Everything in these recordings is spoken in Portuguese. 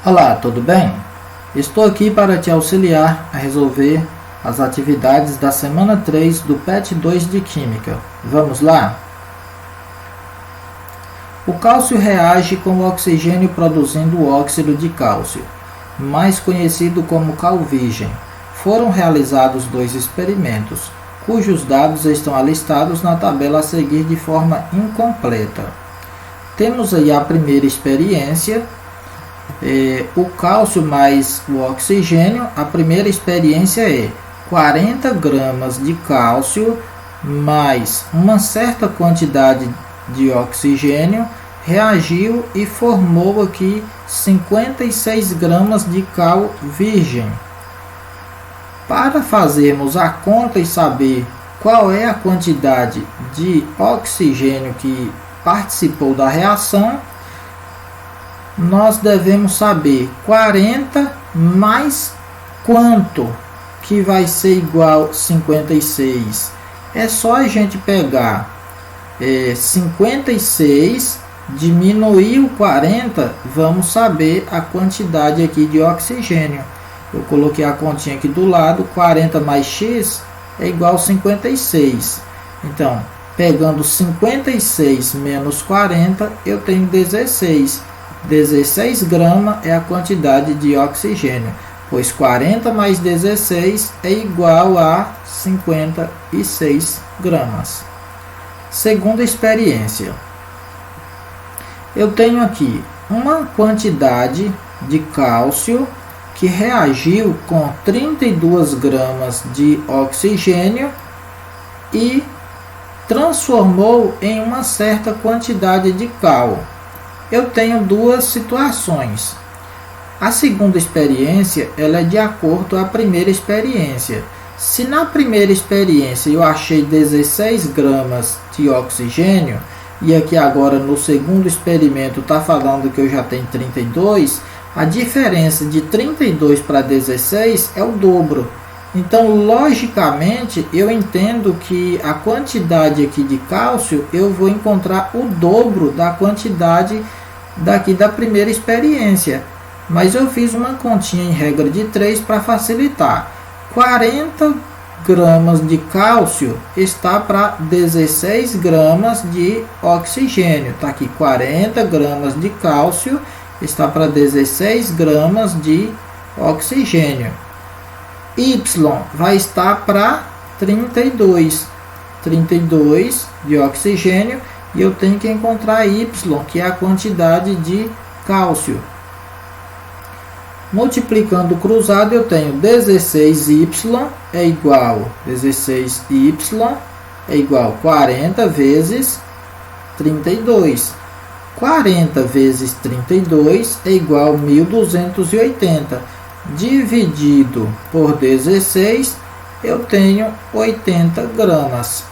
Olá, tudo bem? Estou aqui para te auxiliar a resolver as atividades da semana 3 do PET 2 de Química. Vamos lá? O cálcio reage com o oxigênio produzindo o óxido de cálcio, mais conhecido como cal virgem. Foram realizados 2 experimentos, cujos dados estão alistados na tabela a seguir de forma incompleta. Temos aí a primeira experiência, o cálcio mais o oxigênio. A primeira experiência é 40 gramas de cálcio mais uma certa quantidade de oxigênio reagiu e formou aqui 56 gramas de cal virgem. Para fazermos a conta e saber qual é a quantidade de oxigênio que participou da reação, nós devemos saber 40 mais quanto que vai ser igual a 56. É só a gente pegar 56, diminuir o 40, vamos saber a quantidade aqui de oxigênio. Eu coloquei a continha aqui do lado, 40 mais x é igual a 56. Então, pegando 56 menos 40, eu tenho 16. 16 gramas é a quantidade de oxigênio, pois 40 mais 16 é igual a 56 gramas. Segunda experiência. Eu tenho aqui uma quantidade de cálcio que reagiu com 32 gramas de oxigênio e transformou em uma certa quantidade de cal. Eu tenho duas situações. A segunda experiência ela é de acordo com a primeira experiência. Se na primeira experiência eu achei 16 gramas de oxigênio, e aqui agora no segundo experimento está falando que eu já tenho 32, a diferença de 32 para 16 é o dobro. Então, logicamente, eu entendo que a quantidade aqui de cálcio, eu vou encontrar o dobro da quantidade daqui da primeira experiência. Mas eu fiz uma continha em regra de 3 para facilitar. 40 gramas de cálcio está para 16 gramas de oxigênio. Está aqui 40 gramas de cálcio está para 16 gramas de oxigênio. Y vai estar para 32 de oxigênio, e eu tenho que encontrar Y, que é a quantidade de cálcio. Multiplicando o cruzado, eu tenho 16Y é igual 16Y é igual 40 vezes 32. 40 vezes 32 é igual a 1280. Dividido por 16, eu tenho 80 gramas.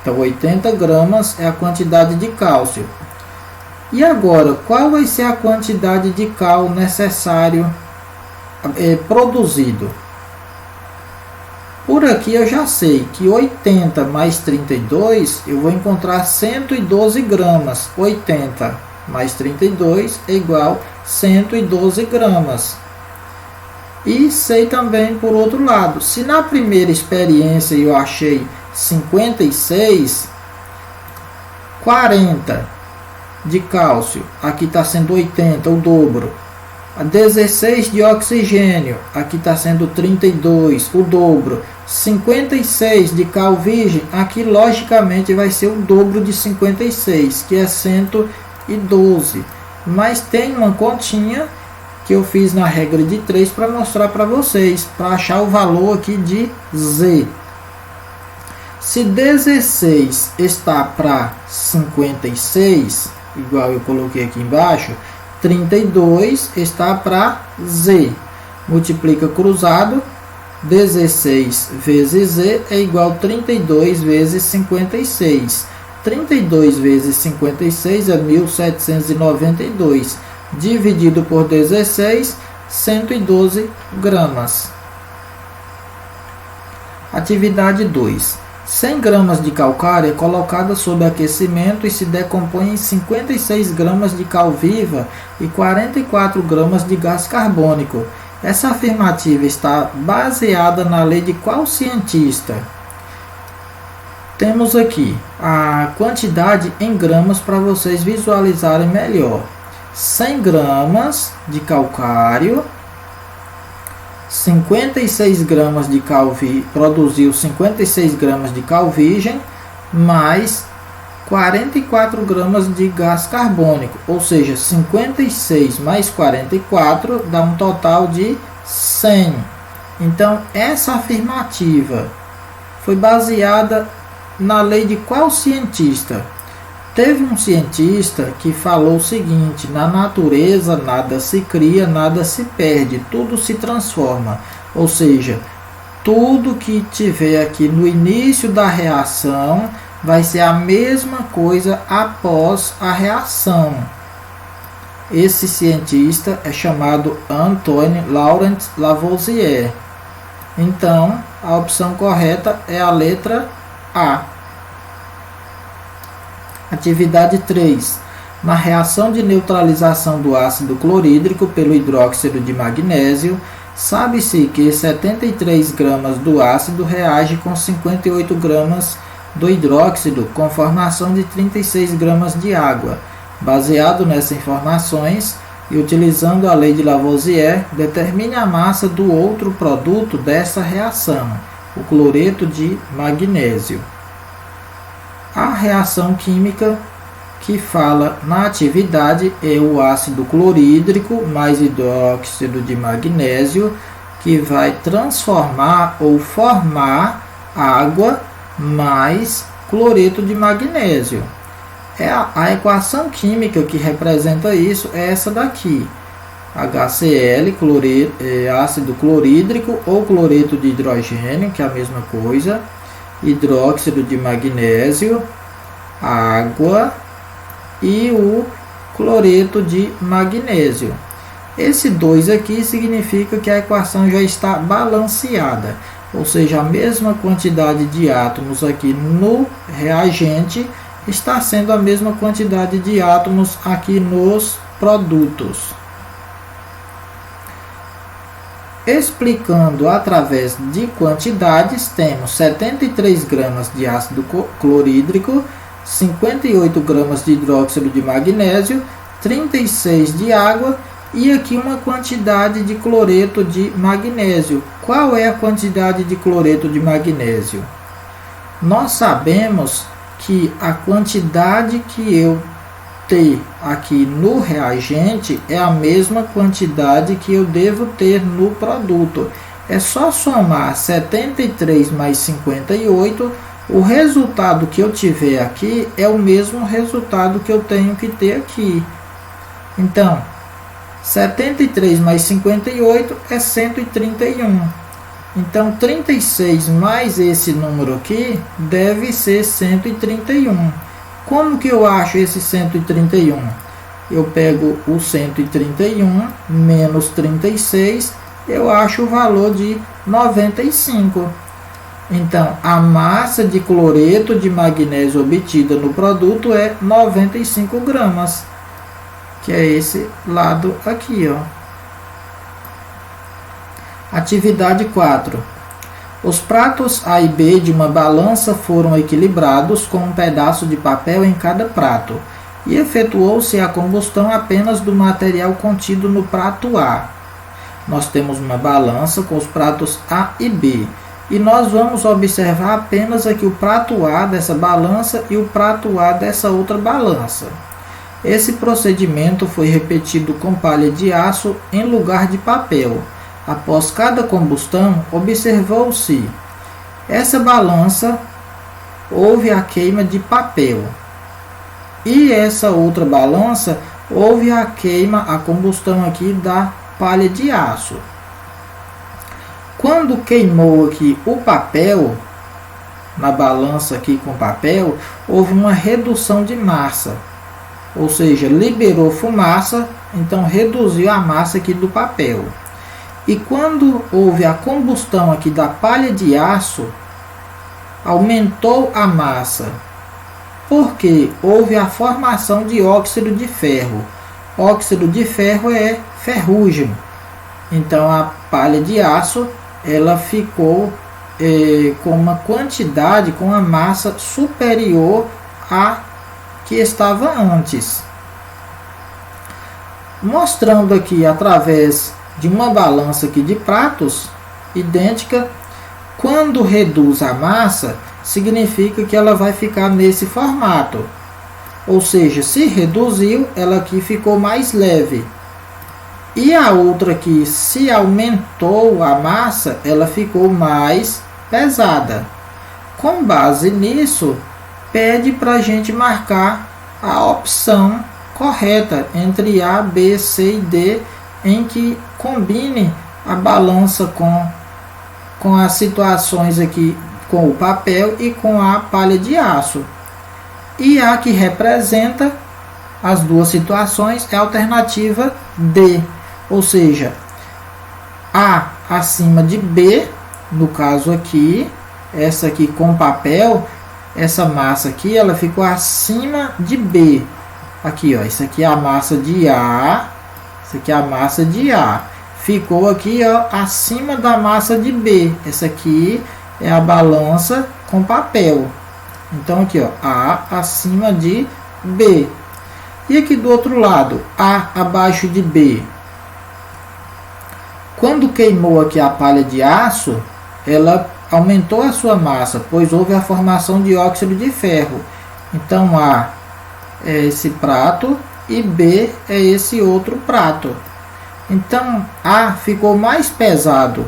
Então, 80 gramas é a quantidade de cálcio. E agora, qual vai ser a quantidade de cal necessário produzido? Por aqui eu já sei que 80 mais 32, eu vou encontrar 112 gramas. 80 mais 32 é igual a 112 gramas. E sei também por outro lado, se na primeira experiência eu achei 56, 40 de cálcio, aqui está sendo 80, o dobro. 16 de oxigênio, aqui está sendo 32, o dobro. 56 de cal virgem, aqui logicamente vai ser o dobro de 56, que é 112. Mas tem uma continha que eu fiz na regra de 3 para mostrar para vocês, para achar o valor aqui de Z. Se 16 está para 56, igual eu coloquei aqui embaixo, 32 está para Z. Multiplica cruzado, 16 vezes Z é igual a 32 vezes 56. 32 vezes 56 é 1792. Dividido por 16, 112 gramas. Atividade 2. 100 gramas de calcário é colocada sob aquecimento e se decompõe em 56 gramas de cal viva e 44 gramas de gás carbônico. Essa afirmativa está baseada na lei de qual cientista? Temos aqui a quantidade em gramas para vocês visualizarem melhor. 100 gramas de calcário, 56 gramas de cal produziu 56 gramas de cal virgem, mais 44 gramas de gás carbônico, ou seja, 56 mais 44 dá um total de 100. Então, essa afirmativa foi baseada na lei de qual cientista? Teve um cientista que falou o seguinte: na natureza nada se cria, nada se perde, tudo se transforma. Ou seja, tudo que tiver aqui no início da reação vai ser a mesma coisa após a reação. Esse cientista é chamado Antoine Laurent Lavoisier. Então, a opção correta é a letra A. Atividade 3. Na reação de neutralização do ácido clorídrico pelo hidróxido de magnésio, sabe-se que 73 gramas do ácido reage com 58 gramas do hidróxido, com formação de 36 gramas de água. Baseado nessas informações e utilizando a lei de Lavoisier, determine a massa do outro produto dessa reação, o cloreto de magnésio. A reação química que fala na atividade é o ácido clorídrico mais hidróxido de magnésio, que vai transformar ou formar água mais cloreto de magnésio. A equação química que representa isso é essa daqui. HCl, ácido clorídrico ou cloreto de hidrogênio, que é a mesma coisa, hidróxido de magnésio, água e o cloreto de magnésio. Esse 2 aqui significa que a equação já está balanceada, ou seja, a mesma quantidade de átomos aqui no reagente está sendo a mesma quantidade de átomos aqui nos produtos. Explicando através de quantidades, temos 73 gramas de ácido clorídrico, 58 gramas de hidróxido de magnésio, 36 de água e aqui uma quantidade de cloreto de magnésio. Qual é a quantidade de cloreto de magnésio? Nós sabemos que a quantidade que eu ter aqui no reagente é a mesma quantidade que eu devo ter no produto. É só somar 73 mais 58, o resultado que eu tiver aqui é o mesmo resultado que eu tenho que ter aqui. Então, 73 mais 58 é 131. Então, 36 mais esse número aqui deve ser 131. Como que eu acho esse 131? Eu pego o 131 menos 36, eu acho o valor de 95. Então, a massa de cloreto de magnésio obtida no produto é 95 gramas, que é esse lado aqui, ó. Atividade 4. Os pratos A e B de uma balança foram equilibrados com um pedaço de papel em cada prato e efetuou-se a combustão apenas do material contido no prato A. Nós temos uma balança com os pratos A e B e nós vamos observar apenas aqui o prato A dessa balança e o prato A dessa outra balança. Esse procedimento foi repetido com palha de aço em lugar de papel. Após cada combustão, observou-se essa balança, houve a queima de papel. E essa outra balança, houve a queima, a combustão aqui da palha de aço. Quando queimou aqui o papel, na balança aqui com papel, houve uma redução de massa. Ou seja, liberou fumaça, então reduziu a massa aqui do papel. E quando houve a combustão aqui da palha de aço, aumentou a massa, porque houve a formação de óxido de ferro. Óxido de ferro é ferrugem. Então a palha de aço ela ficou com uma quantidade, com uma massa superior à que estava antes. Mostrando aqui através de uma balança aqui de pratos idêntica, quando reduz a massa, significa que ela vai ficar nesse formato. Ou seja, se reduziu, ela aqui ficou mais leve. E a outra aqui, se aumentou a massa, ela ficou mais pesada. Com base nisso, pede para a gente marcar a opção correta entre A, B, C e D, em que combine a balança com as situações aqui, com o papel e com a palha de aço. E a que representa as duas situações é a alternativa D, ou seja, A acima de B, no caso aqui, essa aqui com papel, essa massa aqui, ela ficou acima de B. Aqui, ó, isso aqui é a massa de A, isso aqui é a massa de A. Ficou aqui, ó, acima da massa de B. Essa aqui é a balança com papel. Então aqui, ó, A acima de B. E aqui do outro lado, A abaixo de B. Quando queimou aqui a palha de aço, ela aumentou a sua massa, pois houve a formação de óxido de ferro. Então A é esse prato e B é esse outro prato. Então A ficou mais pesado.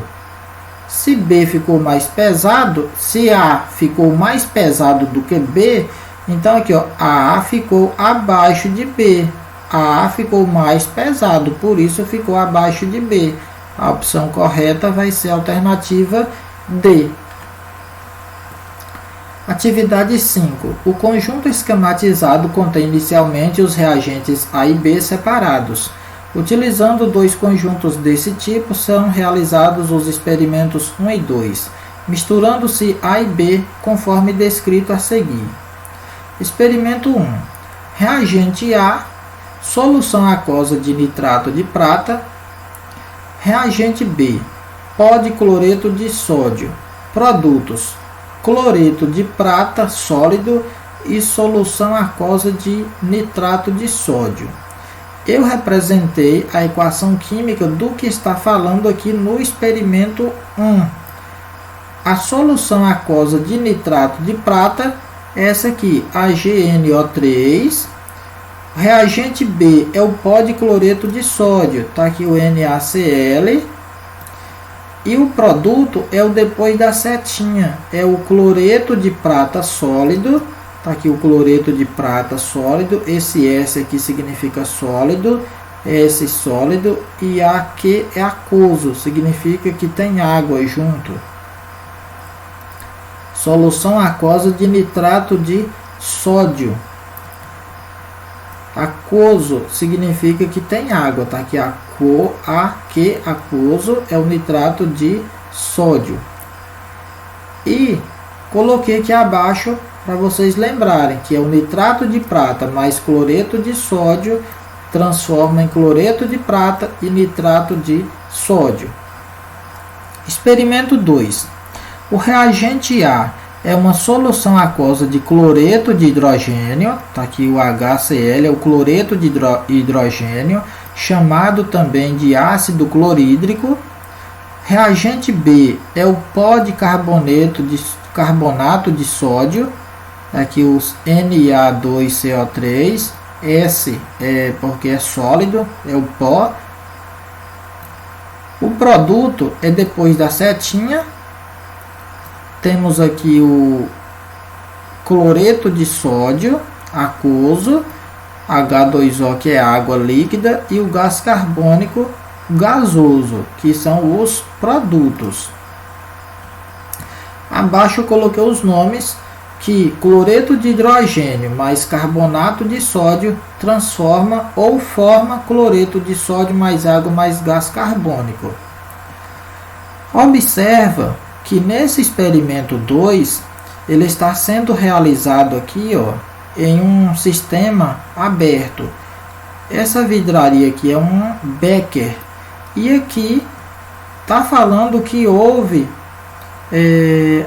Se B ficou mais pesado, se A ficou mais pesado do que B, então aqui, ó, A ficou abaixo de B. A ficou mais pesado, por isso ficou abaixo de B. A opção correta vai ser a alternativa D. Atividade 5. O conjunto esquematizado contém inicialmente os reagentes A e B separados. Utilizando dois conjuntos desse tipo, são realizados os experimentos 1 e 2, misturando-se A e B conforme descrito a seguir. Experimento 1. Reagente A, solução aquosa de nitrato de prata. Reagente B, pó de cloreto de sódio. Produtos: cloreto de prata sólido e solução aquosa de nitrato de sódio. Eu representei a equação química do que está falando aqui no experimento 1. A solução aquosa de nitrato de prata é essa aqui, AgNO3. O reagente B é o pó de cloreto de sódio, está aqui o NaCl. E o produto é o depois da setinha, é o cloreto de prata sólido. Está aqui o cloreto de prata sólido, esse S aqui significa sólido, S sólido, e AQ é aquoso, significa que tem água junto. Solução aquosa de nitrato de sódio. Aquoso significa que tem água, tá aqui AQ aquoso é o nitrato de sódio. E coloquei aqui abaixo para vocês lembrarem que é o nitrato de prata mais cloreto de sódio transforma em cloreto de prata e nitrato de sódio. Experimento 2. O reagente A é uma solução aquosa de cloreto de hidrogênio, está aqui o HCl, é o cloreto de hidrogênio, chamado também de ácido clorídrico. Reagente B é o pó de carbonato de sódio, aqui os Na2CO3, S é porque é sólido, é o pó. O produto é depois da setinha. Temos aqui o cloreto de sódio aquoso, H2O que é água líquida, e o gás carbônico gasoso, que são os produtos. Abaixo eu coloquei os nomes que cloreto de hidrogênio mais carbonato de sódio transforma ou forma cloreto de sódio mais água mais gás carbônico. Observa que nesse experimento 2 ele está sendo realizado aqui, ó, em um sistema aberto. Essa vidraria aqui é um Becker. E aqui está falando que houve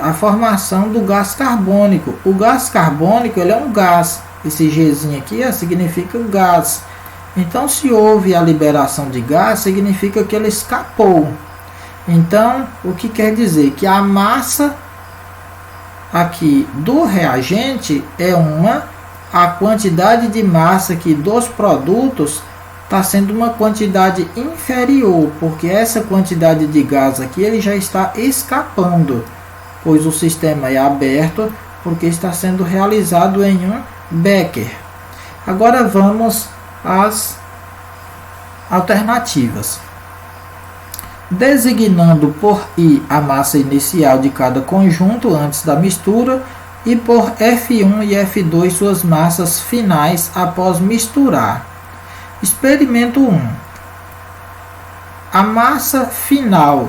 a formação do gás carbônico. O gás carbônico, ele é um gás. Esse Gzinho aqui significa gás. Então, se houve a liberação de gás, significa que ele escapou. Então, o que quer dizer? Que a massa aqui do reagente é a quantidade de massa aqui dos produtos está sendo uma quantidade inferior, porque essa quantidade de gás aqui ele já está escapando, pois o sistema é aberto, porque está sendo realizado em um Becker. Agora vamos às alternativas. Designando por I a massa inicial de cada conjunto antes da mistura e por F1 e F2 suas massas finais após misturar. Experimento 1. A massa final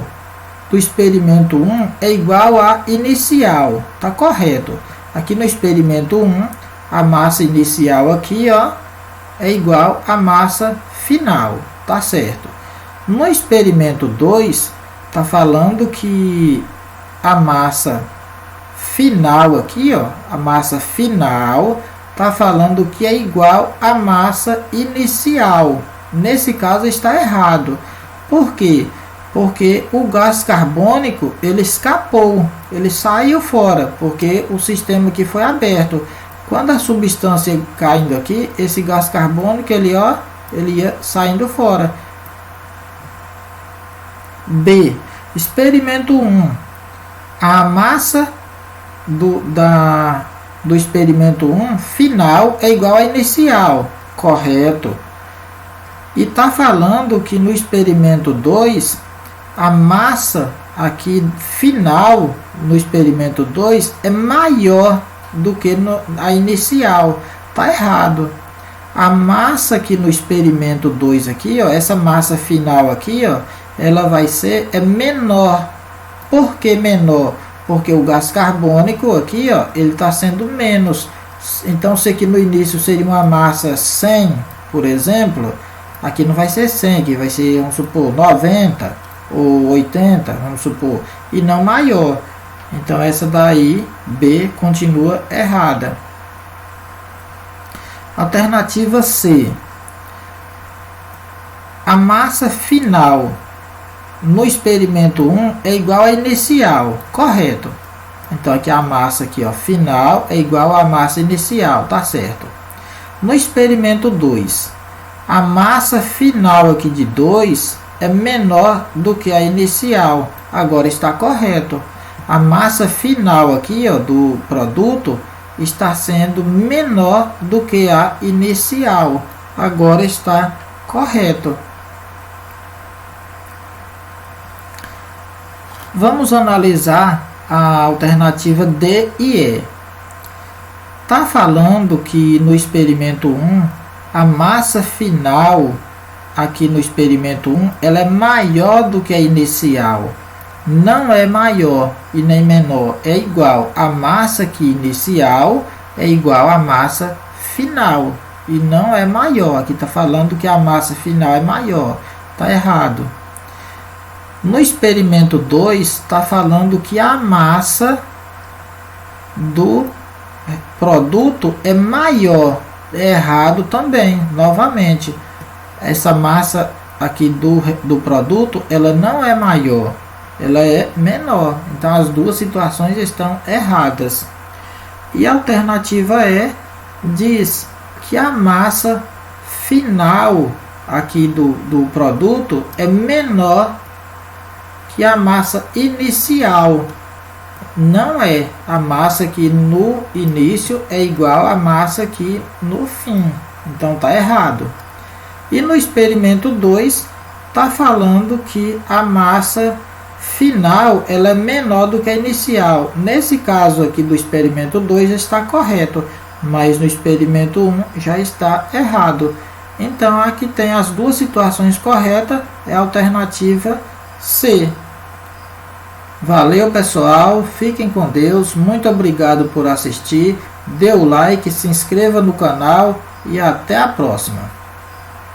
do experimento 1 é igual à inicial. Está correto. Aqui no experimento 1, a massa inicial aqui, ó, é igual à massa final. Tá certo. No experimento 2, está falando que a massa final aqui, ó, a massa final está falando que é igual à massa inicial. Nesse caso está errado. Por quê? Porque o gás carbônico ele escapou, ele saiu fora, porque o sistema aqui foi aberto. Quando a substância caindo aqui, esse gás carbônico ele ia saindo fora. B. Experimento 1. A massa do experimento 1 final é igual à inicial. Correto. E está falando que no experimento 2, a massa aqui final no experimento 2 é maior do que a inicial. Está errado. A massa aqui no experimento 2 aqui, ó, essa massa final aqui, ó, ela vai ser menor. Por que menor? Porque o gás carbônico aqui, ó, ele está sendo menos. Então, se aqui no início seria uma massa 100, por exemplo, aqui não vai ser 100, aqui vai ser, vamos supor, 90 ou 80, vamos supor, e não maior. Então, essa daí, B, continua errada. Alternativa C. A massa final no experimento 1 é igual à inicial. Correto. Então, aqui a massa aqui, ó, final é igual à massa inicial. Tá certo. No experimento 2, a massa final aqui de 2 é menor do que a inicial. Agora está correto. A massa final aqui, ó, do produto está sendo menor do que a inicial. Agora está correto. Vamos analisar a alternativa D e E. Está falando que no experimento 1, a massa final aqui no experimento 1, ela é maior do que a inicial. Não é maior e nem menor, é igual. A massa aqui inicial é igual à massa final e não é maior. Aqui está falando que a massa final é maior. Está errado. No experimento 2, está falando que a massa do produto é maior. É errado também, novamente. Essa massa aqui do produto, ela não é maior, ela é menor. Então, as duas situações estão erradas. E a alternativa E diz que a massa final aqui do produto é menor que a massa inicial. Não é. A massa aqui no início é igual à massa aqui no fim. Então está errado. E no experimento 2 está falando que a massa final ela é menor do que a inicial. Nesse caso aqui do experimento 2 está correto, mas no experimento 1 já está errado. Então aqui tem as duas situações corretas, é a alternativa C. Valeu, pessoal, fiquem com Deus, muito obrigado por assistir, dê o like, se inscreva no canal e até a próxima.